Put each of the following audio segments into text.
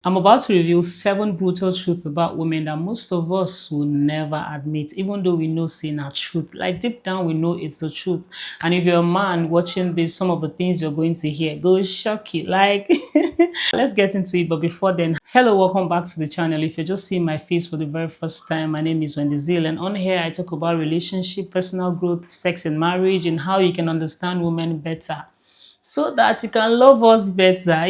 I'm about to reveal 7 brutal truths about women that most of us will never admit, even though we know saying our truth. Like deep down, we know it's the truth. And if you're a man watching this, some of the things you're going to hear go shock you. Like, let's get into it. But before then, hello, welcome back to the channel. If you're just seeing my face for the very first time, my name is Wendy Zeal, and on here I talk about relationship, personal growth, sex and marriage, and how you can understand women better so that you can love us better.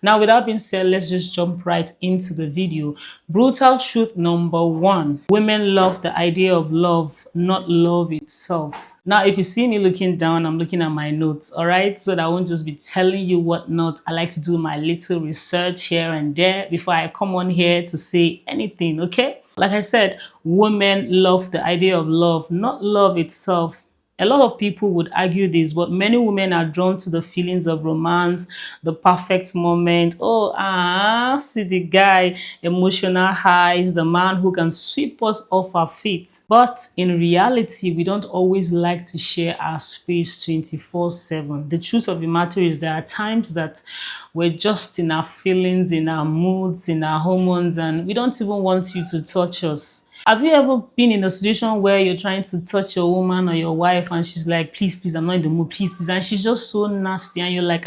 Now, without being said, let's just jump right into the video. Brutal truth number 1. Women love the idea of love, not love itself. Now, if you see me looking down, I'm looking at my notes, all right? So that I won't just be telling you what not. I like to do my little research here and there before I come on here to say anything, okay? Like I said, women love the idea of love, not love itself. A lot of people would argue this, but many women are drawn to the feelings of romance, the perfect moment. Oh, see the guy, emotional highs, the man who can sweep us off our feet. But in reality, we don't always like to share our space 24/7. The truth of the matter is there are times that we're just in our feelings, in our moods, in our hormones, and we don't even want you to touch us. Have you ever been in a situation where you're trying to touch your woman or your wife and she's like, please, please, I'm not in the mood, please, please. And she's just so nasty and you're like,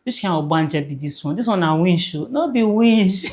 which kind of banja be this one? This one a winch, not be winch.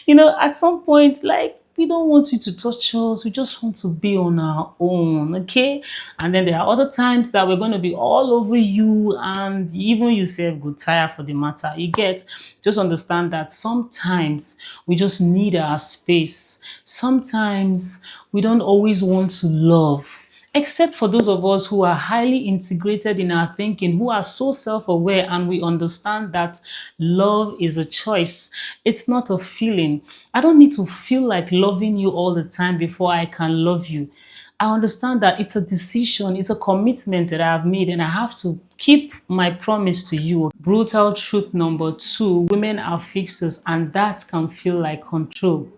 At some point, like, we don't want you to touch us. We just want to be on our own, okay? And then there are other times that we're going to be all over you, and even yourself go tired for the matter. You get, just understand that sometimes we just need our space. Sometimes we don't always want to love. Except for those of us who are highly integrated in our thinking, who are so self-aware, and we understand that love is a choice. It's not a feeling. I don't need to feel like loving you all the time before I can love you. I understand that it's a decision, it's a commitment that I've made, and I have to keep my promise to you. Brutal truth number 2, women are fixers, and that can feel like control.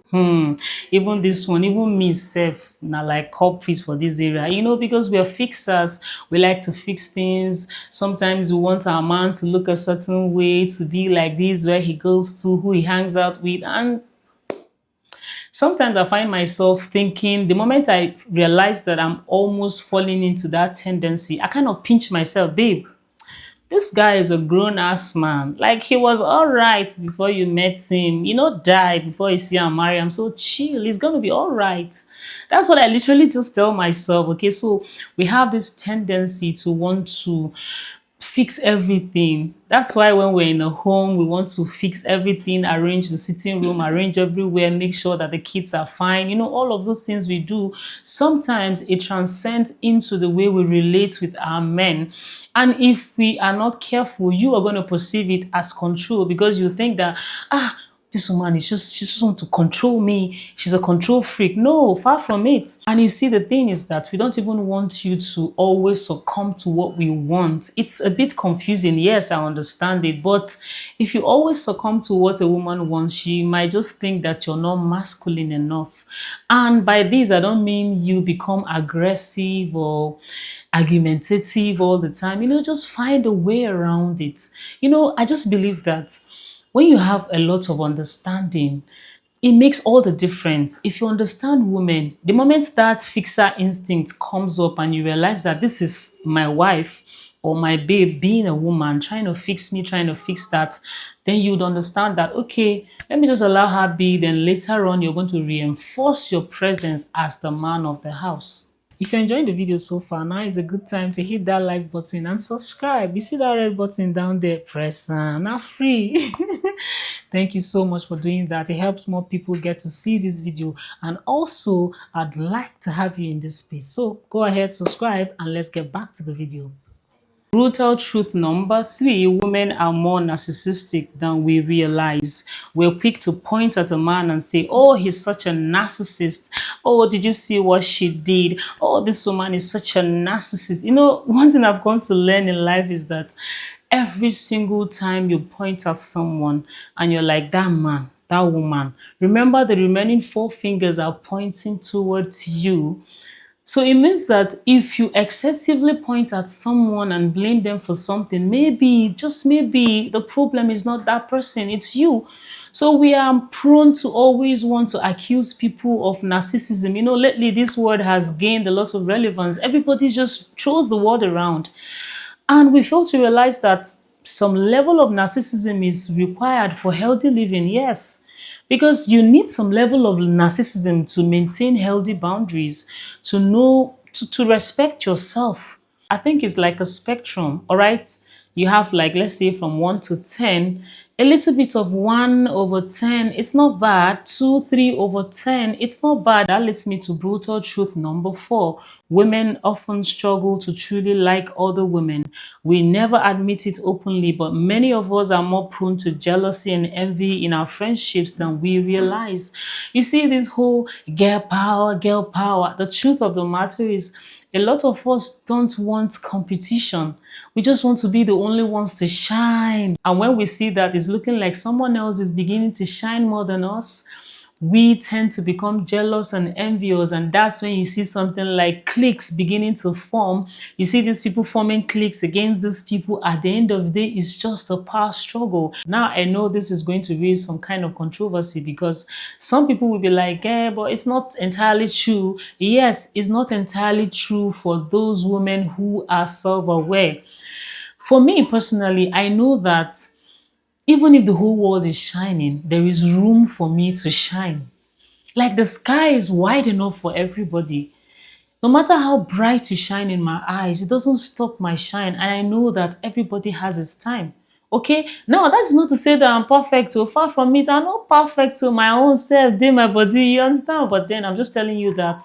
Even this one, even me self, now like culprit for this area, because we are fixers, we like to fix things. Sometimes we want our man to look a certain way, to be like this, where he goes to, who he hangs out with, and sometimes I find myself thinking, the moment I realize that I'm almost falling into that tendency, I kind of pinch myself, babe. This guy is a grown-ass man. Like, he was all right before you met him. Die before you see him marry. I'm so chill. He's going to be all right. That's what I literally just tell myself. Okay, so we have this tendency to want to fix everything. That's why when we're in a home, we want to fix everything, arrange the sitting room, arrange everywhere, make sure that the kids are fine. All of those things we do, sometimes it transcends into the way we relate with our men. And if we are not careful, you are going to perceive it as control, because you think that, this woman is she just want to control me. She's a control freak. No, far from it. And you see, the thing is that we don't even want you to always succumb to what we want. It's a bit confusing. Yes, I understand it. But if you always succumb to what a woman wants, she might just think that you're not masculine enough. And by this, I don't mean you become aggressive or argumentative all the time. Just find a way around it. I just believe that when you have a lot of understanding, it makes all the difference. If you understand women, the moment that fixer instinct comes up and you realize that this is my wife or my babe being a woman, trying to fix me, trying to fix that, then you'd understand that, okay, let me just allow her be. Then later on, you're going to reinforce your presence as the man of the house. If you're enjoying the video so far, now is a good time to hit that like button and subscribe. You see that red button down there? Press now free. Thank you so much for doing that. It helps more people get to see this video. And also, I'd like to have you in this space. So go ahead, subscribe, and let's get back to the video. Brutal truth number 3, women are more narcissistic than we realize. We're quick to point at a man and say, oh, he's such a narcissist. Oh, did you see what she did? Oh, this woman is such a narcissist. One thing I've come to learn in life is that every single time you point at someone and you're like, that man, that woman, remember the remaining 4 fingers are pointing towards you. So it means that if you excessively point at someone and blame them for something, maybe, just maybe, the problem is not that person, it's you. So we are prone to always want to accuse people of narcissism. You know, lately this word has gained a lot of relevance. Everybody just throws the word around. And we fail to realize that some level of narcissism is required for healthy living, yes. Because you need some level of narcissism to maintain healthy boundaries, to know, to respect yourself. I think it's like a spectrum, all right? You have, like, let's say from 1 to 10, a little bit of 1 over 10, it's not bad. 2, 3 over 10, it's not bad. That leads me to brutal truth number 4. Women often struggle to truly like other women. We never admit it openly, but many of us are more prone to jealousy and envy in our friendships than we realize. You see, this whole girl power, girl power. The truth of the matter is, a lot of us don't want competition. We just want to be the only ones to shine. And when we see that it's looking like someone else is beginning to shine more than us, we tend to become jealous and envious. And that's when you see something like cliques beginning to form. You see these people forming cliques against these people. At the end of the day, it's just a power struggle. Now, I know this is going to raise some kind of controversy, because some people will be like, but it's not entirely true. Yes, it's not entirely true for those women who are self-aware. For me personally, I know that even if the whole world is shining, there is room for me to shine. Like, the sky is wide enough for everybody. No matter how bright you shine in my eyes, it doesn't stop my shine. And I know that everybody has its time. Okay? Now, that's not to say that I'm perfect. So far from it, I'm not perfect to my own self, day my body, you understand? But then I'm just telling you that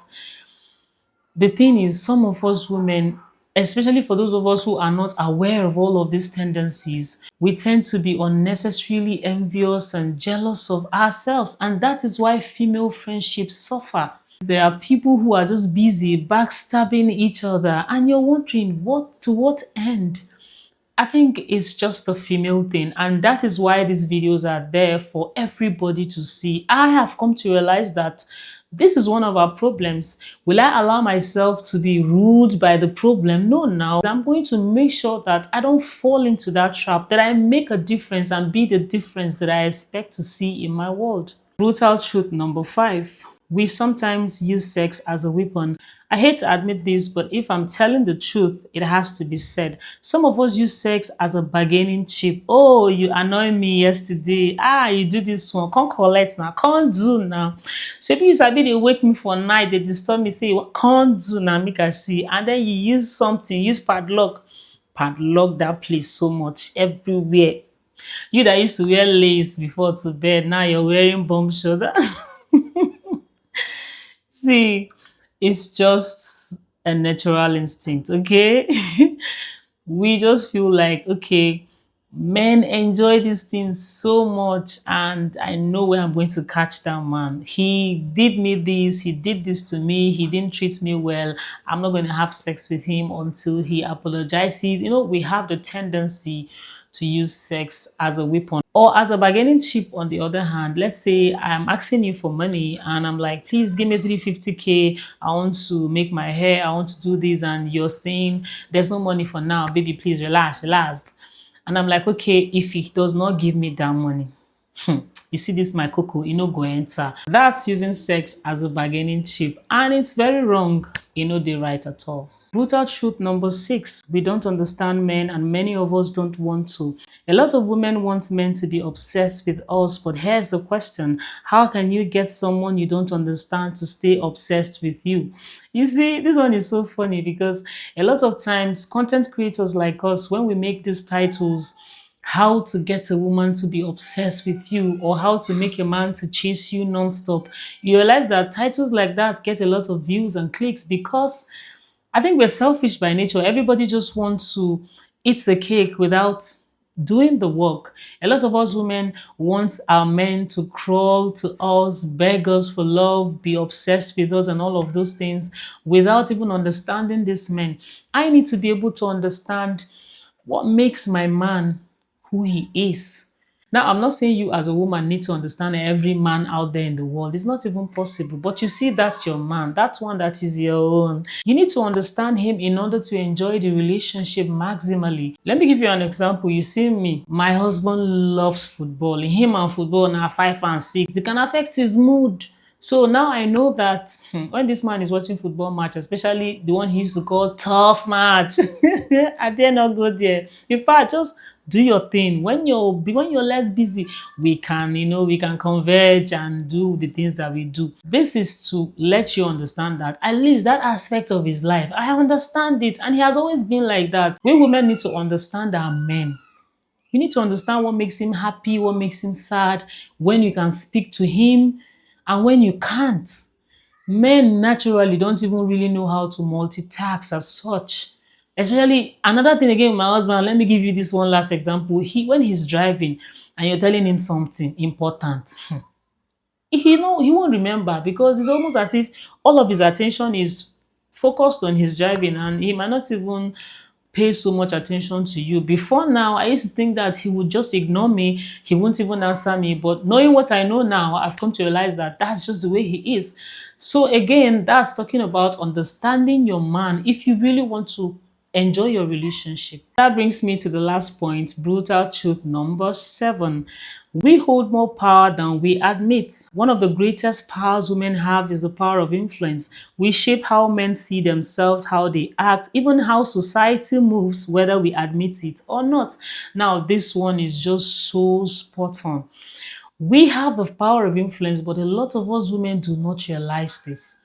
the thing is, some of us women, especially for those of us who are not aware of all of these tendencies, we tend to be unnecessarily envious and jealous of ourselves. And that is why female friendships suffer. There are people who are just busy backstabbing each other, and you're wondering, what, to what end? I think it's just a female thing, and that is why these videos are there for everybody to see. I have come to realize that this is one of our problems. Will I allow myself to be ruled by the problem? No, now I'm going to make sure that I don't fall into that trap, that I make a difference and be the difference that I expect to see in my world. Brutal truth number 5. We sometimes use sex as a weapon. I hate to admit this, but if I'm telling the truth, it has to be said. Some of us use sex as a bargaining chip. Oh, you annoyed me yesterday. Ah, you do this one. Can't collect now. Can't do now. So if you sabi they wake me for night, they disturb me, say, can't do now, make I see. And then you use something, use padlock that place so much everywhere. You that used to wear lace before to bed, now you're wearing bomb shoulder. See, it's just a natural instinct, okay? We just feel like, okay, men enjoy these things so much, and I know where I'm going to catch that man. He did me this, he did this to me, he didn't treat me well. I'm not going to have sex with him until he apologizes. You know, we have the tendency to use sex as a weapon. Or as a bargaining chip, on the other hand, let's say I'm asking you for money and I'm like, please give me 350K. I want to make my hair, I want to do this. And you're saying, there's no money for now, baby, please relax, relax. And I'm like, okay, if he does not give me that money, you see this my cocoa, you know, go enter. That's using sex as a bargaining chip. And it's very wrong, you know, they right at all. Brutal truth number 6. We don't understand men, and many of us don't want to. A lot of women want men to be obsessed with us, but here's the question. How can you get someone you don't understand to stay obsessed with you? You see, this one is so funny, because a lot of times content creators like us, when we make these titles, how to get a woman to be obsessed with you, or how to make a man to chase you non-stop, you realize that titles like that get a lot of views and clicks, because I think we're selfish by nature. Everybody just wants to eat the cake without doing the work. A lot of us women want our men to crawl to us, beg us for love, be obsessed with us and all of those things, without even understanding this men. I need to be able to understand what makes my man who he is. Now, I'm not saying you as a woman need to understand every man out there in the world. It's not even possible. But you see, that's your man. That's one that is your own. You need to understand him in order to enjoy the relationship maximally. Let me give you an example. You see me, my husband loves football. Him and football now 5 and 6. It can affect his mood. So now I know that when this man is watching football match, especially the one he used to call tough match, I dare not go there. In fact, just do your thing. When you're less busy, we can, we can converge and do the things that we do. This is to let you understand that at least that aspect of his life, I understand it, and he has always been like that. We women need to understand our men. You need to understand what makes him happy, what makes him sad, when you can speak to him, and when you can't. Men naturally don't even really know how to multitask as such. Especially another thing again with my husband, let me give you this one last example. When he's driving and you're telling him something important, he won't remember because it's almost as if all of his attention is focused on his driving and he might not even pay so much attention to you. Before now, I used to think that he would just ignore me, he won't even answer me. But knowing what I know now, I've come to realize that that's just the way he is. So again, that's talking about understanding your man if you really want to enjoy your relationship. That brings me to the last point, brutal truth number 7. We hold more power than we admit. One of the greatest powers women have is the power of influence. We shape how men see themselves, how they act, even how society moves, whether we admit it or not. Now, this one is just so spot on. We have the power of influence, but a lot of us women do not realize this.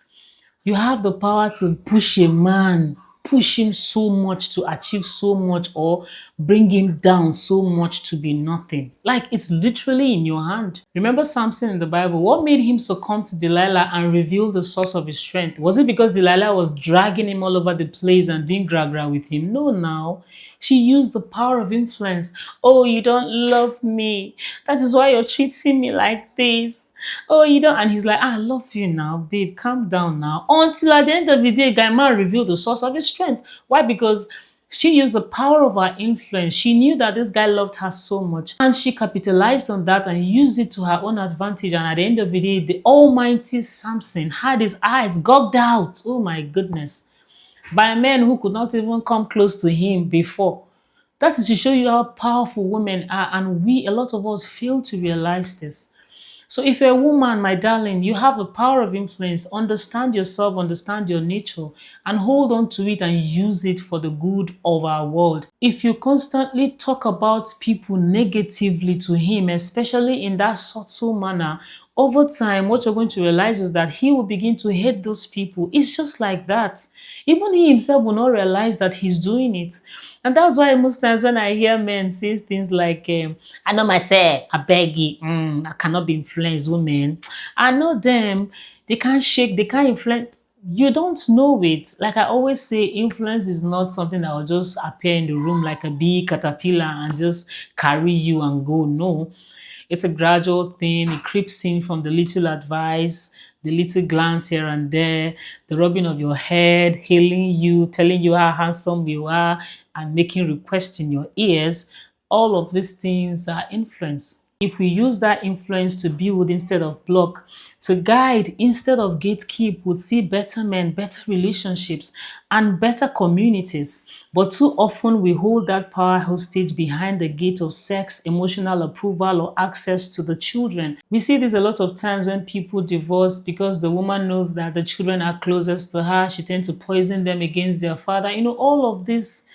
You have the power to push a man, push him so much to achieve so much, or bring him down so much to be nothing. Like it's literally in your hand. Remember Samson in the Bible? What made him succumb to Delilah and reveal the source of his strength? Was it because Delilah was dragging him all over the place and doing gra with him? No, now. She used the power of influence. Oh, you don't love me. That is why you're treating me like this. Oh, you don't. And he's like, I love you now, babe. Calm down now. Until at the end of the day, guy man revealed the source of his strength. Why? Because she used the power of her influence. She knew that this guy loved her so much. And she capitalized on that and used it to her own advantage. And at the end of the day, the almighty Samson had his eyes gouged out. Oh my goodness. By men who could not even come close to him before. That is to show you how powerful women are. And a lot of us fail to realize this. So if you're a woman, my darling, you have the power of influence. Understand yourself, understand your nature, and hold on to it and use it for the good of our world. If you constantly talk about people negatively to him, especially in that subtle manner, over time, what you're going to realize is that he will begin to hate those people. It's just like that. Even he himself will not realize that he's doing it. And that's why most times when I hear men say things like, I know myself, I beg you, I cannot be influenced, women. I know them, they can't shake, they can't influence. You don't know it. Like I always say, influence is not something that will just appear in the room like a big caterpillar and just carry you and go. No. It's a gradual thing. It creeps in from the little advice, the little glance here and there, the rubbing of your head, hailing you, telling you how handsome you are, and making requests in your ears. All of these things are influence. If we use that influence to build instead of block, to guide instead of gatekeep, we'd see better men, better relationships, and better communities. But too often we hold that power hostage behind the gate of sex, emotional approval, or access to the children. We see this a lot of times when people divorce because the woman knows that the children are closest to her. She tends to poison them against their father. All of this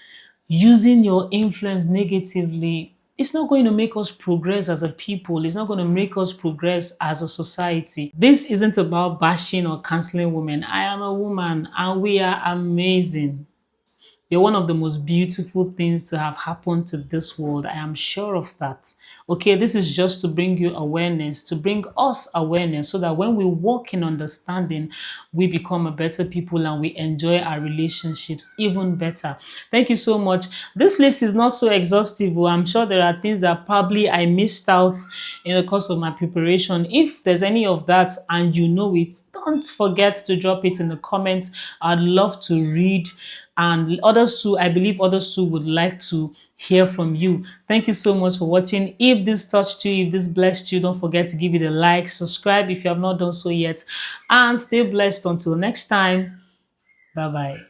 using your influence negatively, it's not going to make us progress as a people. It's not going to make us progress as a society. This isn't about bashing or canceling women. I am a woman and we are amazing. You're one of the most beautiful things to have happened to this world. I am sure of that. Okay, this is just to bring you awareness, to bring us awareness so that when we walk in understanding, we become a better people and we enjoy our relationships even better. Thank you so much. This list is not so exhaustive. I'm sure there are things that probably I missed out in the course of my preparation. If there's any of that and you know it, don't forget to drop it in the comments. I'd love to read and others too, I believe others too would like to hear from you. Thank you so much for watching. If this touched you, if this blessed you, don't forget to give it a like, subscribe if you have not done so yet, and stay blessed until next time. Bye bye.